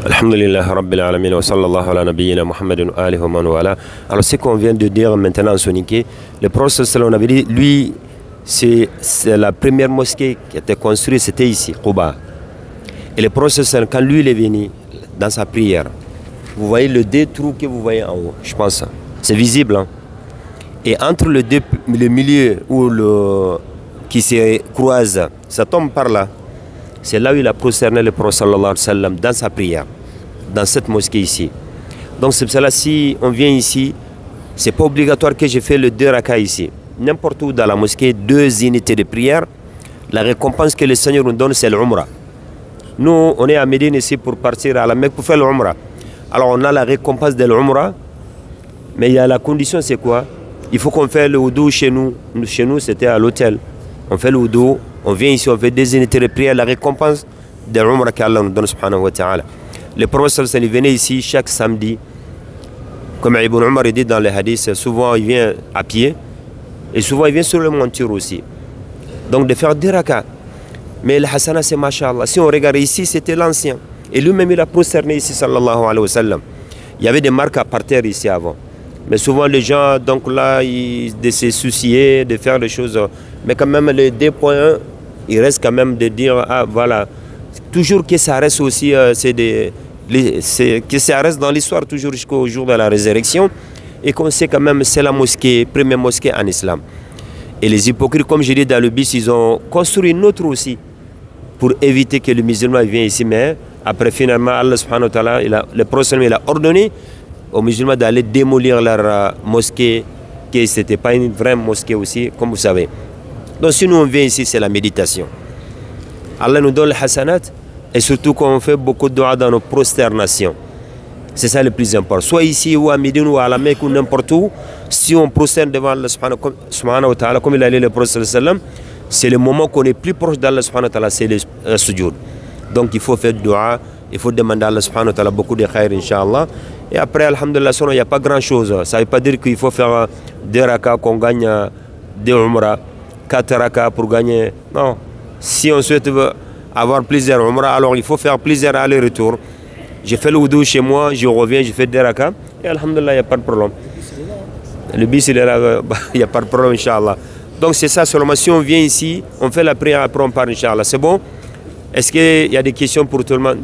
Alhamdulillah Rabbil Alamin wa sallallahu ala nabiyyina Muhammadin wa alihi wa man wala. Alors ce qu'on vient de dire maintenant en soniqué, le prophète on avait dit, lui, c'est la première mosquée qui a été construite, c'était ici, Quba. Et le prophète quand lui il est venu dans sa prière, vous voyez le deux trous que vous voyez en haut, je pense, c'est visible. Hein? Et entre le milieu où qui se croise, ça tombe par là. C'est là où il a prosterné le prophète sallallahu alayhi wa sallam dans sa prière, dans cette mosquée ici. Donc c'est pour cela, si on vient ici, c'est pas obligatoire que je fais le 2 rakas ici. N'importe où dans la mosquée, 2 unités de prière, la récompense que le Seigneur nous donne, c'est l'Umrah. Nous, on est à Médine ici pour partir à la Mecque pour faire l'Umrah. Alors on a la récompense de l'Umrah, mais il y a la condition, c'est quoi? Il faut qu'on fasse le wudu chez nous. Chez nous, c'était à l'hôtel. On fait le wudu. On vient ici, on fait des unités de prière, la récompense de l'Umrah qu'Allah nous donne, subhanahu wa ta'ala. Le prophète venait ici chaque samedi. Comme Ibn Umar dit dans les hadiths, souvent il vient à pied et souvent il vient sur le monture aussi. Donc de faire 2 rakas. Mais le Hassana, c'est masha'Allah. Si on regarde ici, c'était l'ancien. Et lui-même, il a prosterné ici, sallallahu alayhi wa sallam. Il y avait des marques à parterre ici avant. Mais souvent les gens, donc là, ils de se soucier, de faire des choses. Mais quand même, les 2.1, il reste quand même de dire, ah voilà, toujours que ça reste aussi, que ça reste dans l'histoire, toujours jusqu'au jour de la résurrection. Et qu'on sait quand même, c'est la mosquée, première mosquée en islam. Et les hypocrites, comme je dis dans le bis, ils ont construit une autre aussi, pour éviter que le musulman vienne ici. Mais après, finalement, Allah subhanahu wa ta'ala, le prophète, il a ordonné aux musulmans d'aller démolir leur mosquée, que ce n'était pas une vraie mosquée aussi, comme vous savez. Donc si nous on vient ici, c'est la méditation. Allah nous donne le hasanat, et surtout qu'on fait beaucoup de dua dans nos prosternations. C'est ça le plus important. Soit ici, ou à Médine, ou à la Mecque, ou n'importe où, si on prosterne devant Allah subhanahu wa ta'ala, comme il a dit le prophète sallam, c'est le moment qu'on est plus proche d'Allah subhanahu wa ta'ala, c'est le sujoud. Donc il faut faire dua, il faut demander à Allah subhanahu wa ta'ala beaucoup de khair, Inch'Allah. Et après, alhamdulillah, il n'y a pas grand chose. Ça ne veut pas dire qu'il faut faire 2 rakas qu'on gagne 2 umrah, 4 rakas pour gagner. Non. Si on souhaite avoir plusieurs umrah, alors il faut faire plusieurs allers-retours. J'ai fait le wudu chez moi, je reviens, je fais 2 rakas. Et alhamdulillah, il n'y a pas de problème. Le bis, il est là, il n'y a pas de problème, Inch'Allah. Donc c'est ça seulement. Si on vient ici, on fait la prière, après on part, Inch'Allah. C'est bon? Est-ce qu'il y a des questions pour tout le monde?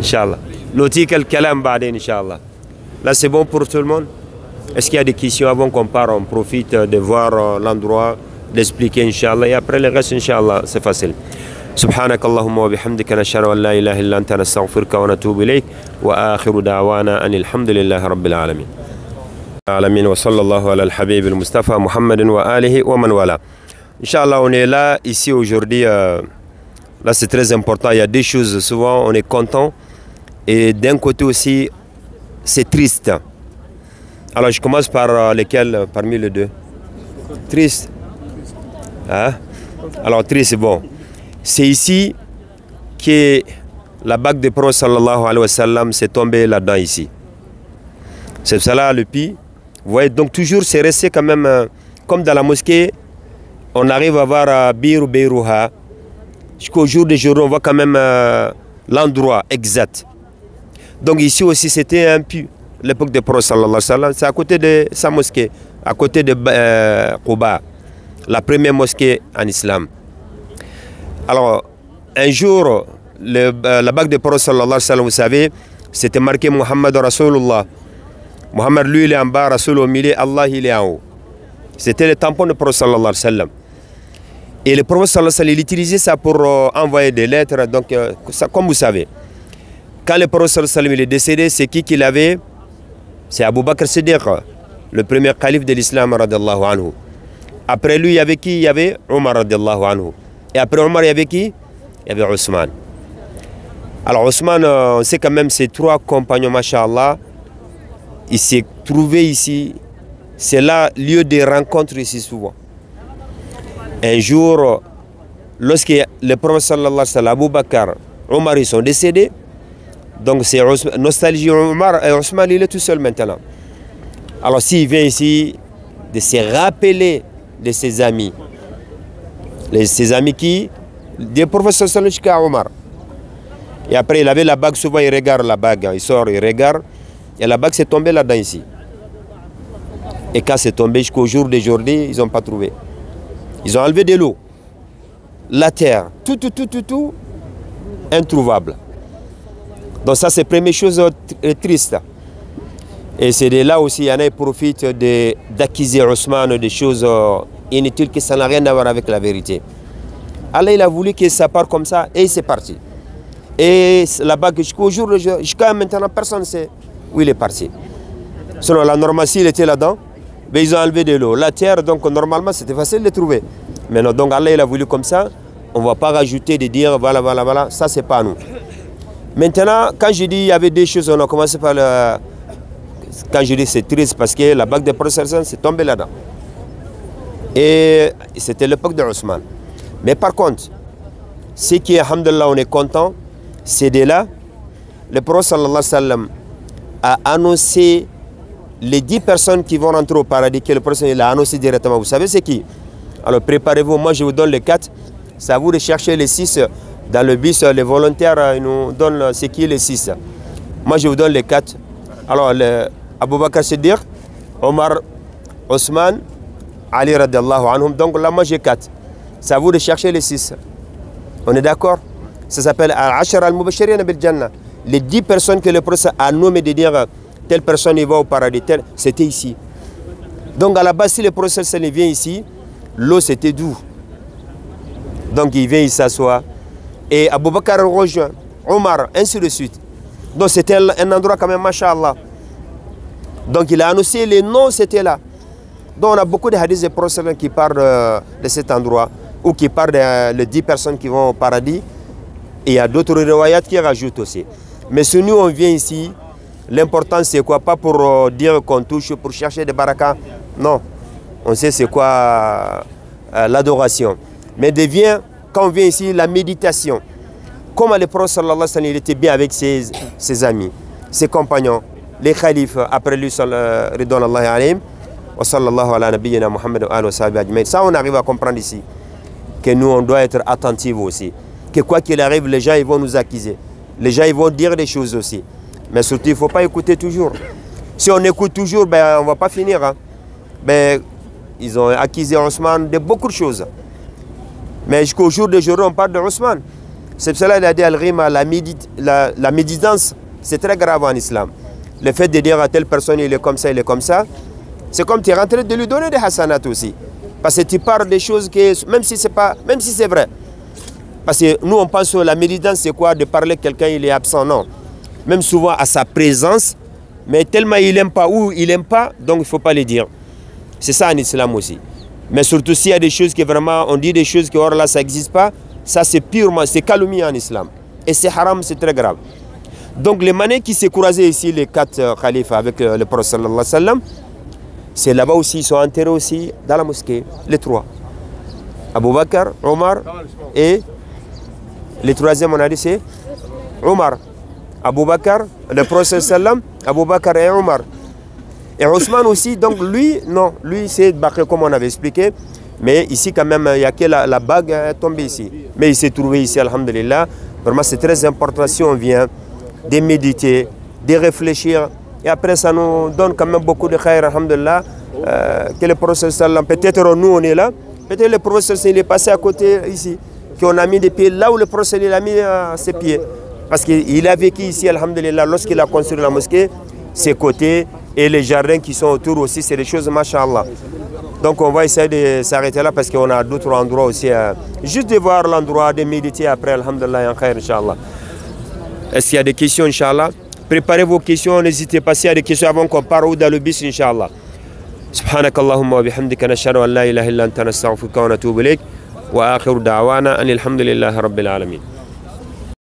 Inch'Allah. L'outil quel kalam ba'din, Inch'Allah. Là, c'est bon pour tout le monde? Est-ce qu'il y a des questions avant qu'on part? On profite de voir l'endroit, d'expliquer, Inch'Allah. Et après le reste, Inch'Allah, c'est facile. سبحانك اللهم وبحمدك نشهد أن لا إله إلا أنت نستغفرك ونتوب إليك وآخر دعوانا أن الحمد لله رب العالمين. العالمين وصلى الله على الحبيب المصطفى محمد وآله ومن والاه. Inch'Allah, on est là, ici aujourd'hui. Là, c'est très important. Il y a 2 choses. Souvent, on est content. Et d'un côté aussi, c'est triste. Alors, je commence par lesquels parmi les 2? Triste. Hein? Alors, triste, c'est bon. C'est ici que la bague de prophète sallallahu alayhi wa sallam s'est tombée là-dedans ici. C'est cela le pire. Vous voyez, donc toujours, c'est resté quand même comme dans la mosquée. On arrive à voir Biru Beirouha. Jusqu'au jour d'aujourd'hui, on voit quand même l'endroit exact. Donc ici aussi, c'était un puits, l'époque de Prophète sallallahu alayhi wa sallam. C'est à côté de sa mosquée, à côté de Quba, la première mosquée en islam. Alors, un jour, la bague de Prophète sallallahu alayhi wa sallam, vous savez, c'était marqué Muhammad Rasulullah. Muhammad, lui, il est en bas, Rasul au milieu, Allah, il est en haut. C'était le tampon de Prophète sallallahu alayhi wa sallam. Et le Prophète sallallahu alayhi wa sallam, il utilisait ça pour envoyer des lettres. Donc, ça, comme vous savez, quand le Prophète sallallahu alayhi wa sallam il est décédé, c'est qui l'avait? C'est Abu Bakr Siddiq, le premier calife de l'islam, radiyallahu anhu. Après lui, il y avait qui? Il y avait Omar, radiyallahu anhu. Et après Omar, il y avait qui? Il y avait Ousmane. Alors Ousmane, on sait quand même ces 3 compagnons, masha'Allah, il s'est trouvé ici. C'est là lieu de rencontre ici souvent. Un jour, lorsque le prophète sallallahu alayhi wa sallam, Abu Bakr, Omar, ils sont décédés. Donc c'est nostalgie. Omar et Ousmane, il est tout seul maintenant. Alors s'il vient ici, de se rappeler de ses amis. Ses amis qui? Des prophètes sallallahu alayhi wa sallam jusqu'à Omar. Et après, il avait la bague, souvent il regarde la bague, il sort, il regarde, et la bague s'est tombée là-dedans ici. Et quand c'est tombé jusqu'au jour d'aujourd'hui, ils n'ont pas trouvé. Ils ont enlevé de l'eau, la terre, tout, introuvable. Donc ça, c'est la première chose triste. Et c'est de là aussi, il y en a qui profitent d'accuser Ousmane des choses inutiles qui ça n'a rien à voir avec la vérité. Allah, il a voulu que ça parte comme ça et c'est parti. Et la bague, jusqu'à maintenant, personne ne sait où il est parti. Selon la normalité, il était là-dedans, mais ils ont enlevé de l'eau. La terre, donc normalement, c'était facile de trouver. Mais non, donc Allah, il a voulu comme ça. On ne va pas rajouter de dire voilà, ça, c'est pas à nous. Maintenant, quand je dis il y avait des choses, on a commencé par le... Quand je dis c'est triste parce que la bague de procession s'est tombée là-dedans. Et c'était l'époque de Ousmane. Mais par contre, ce qui est, alhamdulillah, on est content, c'est de là, le prophète sallallahu alayhi wa sallam a annoncé les 10 personnes qui vont rentrer au paradis, que le prophète il a annoncé directement. Vous savez c'est qui? Alors préparez-vous, moi je vous donne les 4. C'est à vous de chercher les 6. Dans le bus, les volontaires ils nous donnent c'est qui les 6. Moi je vous donne les 4. Alors, Abu Bakr Siddiq, Omar, Ousmane, Ali radiallahu anhum. Donc là, moi j'ai 4. C'est à vous de chercher les 6. On est d'accord? Ça s'appelle Al-Ashar al-Mubashirin bil-Jannah. Les 10 personnes que le prophète a nommé de dire telle personne il va au paradis, c'était ici. Donc à la base, si le prophète vient ici, l'eau c'était doux. Donc il vient, il s'assoit. Et Abu Bakr rejoint, Omar, ainsi de suite. Donc c'était un endroit quand même, mashallah. Donc il a annoncé les noms, c'était là. Donc on a beaucoup de hadiths de prophètes qui parlent de cet endroit, ou qui parlent des 10 personnes qui vont au paradis. Et il y a d'autres riwayat qui rajoutent aussi. Mais si nous on vient ici, l'important c'est quoi? Pas pour dire qu'on touche, pour chercher des barakas. Non, on sait c'est quoi l'adoration. Mais devient, quand on vient ici, la méditation. Comme le prophète sallallahu alayhi wa sallam, il était bien avec ses amis, ses compagnons, les khalifes, après lui, ridwanullahi alayhim, wa sallallahu ala nabiyyina Muhammad wa alihi wa sahbihi ajmaïn. Ça, on arrive à comprendre ici, que nous, on doit être attentifs aussi. Que quoi qu'il arrive, les gens, ils vont nous accuser. Les gens, ils vont dire des choses aussi. Mais surtout, il ne faut pas écouter toujours. Si on écoute toujours, ben, on ne va pas finir. Hein. Ben, ils ont accusé Ousmane de beaucoup de choses. Mais jusqu'au jour d'aujourd'hui, on parle de Ousmane. C'est pour cela qu'il a dit Al-Rima, la médisance, c'est très grave en islam. Le fait de dire à telle personne, il est comme ça, c'est comme tu es en train de lui donner des hasanats aussi. Parce que tu parles des choses que, même si c'est vrai. Parce que nous, on pense que la médisance, c'est quoi? De parler à quelqu'un, il est absent, non. Même souvent à sa présence, mais tellement il n'aime pas ou il n'aime pas, donc il ne faut pas le dire. C'est ça en islam aussi. Mais surtout s'il y a des choses qui vraiment, on dit des choses qui, or là, ça n'existe pas, ça c'est purement, c'est calomnie en islam. Et c'est haram, c'est très grave. Donc les manières qui s'est croisés ici, les 4 khalifes avec le prophète sallallahu alayhi wa sallam, c'est là-bas aussi, ils sont enterrés aussi dans la mosquée, les 3. Abu Bakr, Omar et le 3e, on a dit c'est Omar. Abu Bakr, le prophète sallam, Abu Bakr et Omar. Et Ousmane aussi, donc lui, non, lui c'est Bakr comme on avait expliqué. Mais ici quand même, il y a que la bague est tombée ici. Mais il s'est trouvé ici, alhamdulillah. Vraiment c'est très important si on vient de méditer, de réfléchir. Et après ça nous donne quand même beaucoup de khair, alhamdulillah. Que le prophète sallam, peut-être nous on est là. Peut-être le prophète il est passé à côté ici. Qu'on a mis des pieds là où le prophète il a mis ses pieds. Parce qu'il a vécu ici, alhamdulillah, lorsqu'il a construit la mosquée, ses côtés et les jardins qui sont autour aussi, c'est des choses, mashallah. Donc on va essayer de s'arrêter là parce qu'on a d'autres endroits aussi. Juste de voir l'endroit, de méditer après, alhamdulillah, en khair, inshallah. Est-ce qu'il y a des questions, inshallah? Préparez vos questions, n'hésitez pas s'il y a des questions avant qu'on parte ou dans le bus, inshallah. سبحانك اللهم وبحمدك نشهد أن لا إله إلا أنت نستغفرك ونتوب إليك وآخر دعوانا أن الحمد لله رب العالمين